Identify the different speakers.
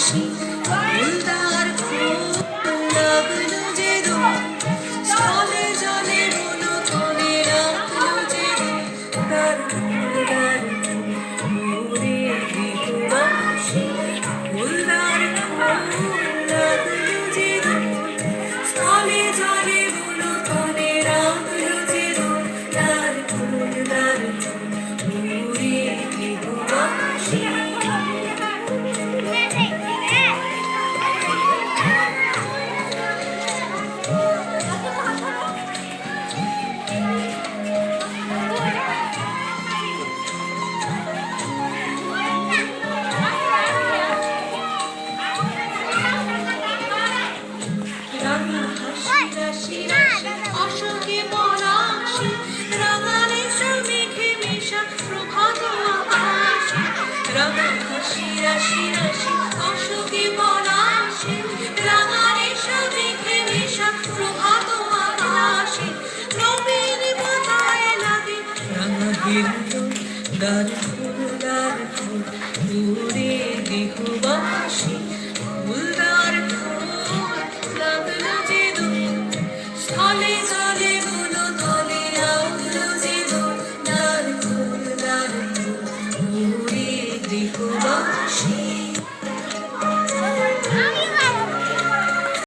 Speaker 1: বাঁশি ফুলদার ফুল লাগলো যে দোল স্থলে জলে বলো তলে রাখলো যে তার ফুলদার ফুলে দিল বাঁশি ফুলদার ফুল লাগলো যে দোল স্থলে জলে বলো তলে রাখলো যে দোল তার ফুলদার ফুলে দিল বাঁশি রাঙা হাসি রাশি রাশি অশোকে পলাশি রাঙালে মেঘে মেশা প্রভাত আকাশে রাঙা হাসি রাশি রাশি অশোকে পলাশি রাঙালে মেঘে মেশা প্রভাত আকাশে নবীন বাতায় লাগে রাঙা হিন্দু দার ফুল দূরে দিহুবাসী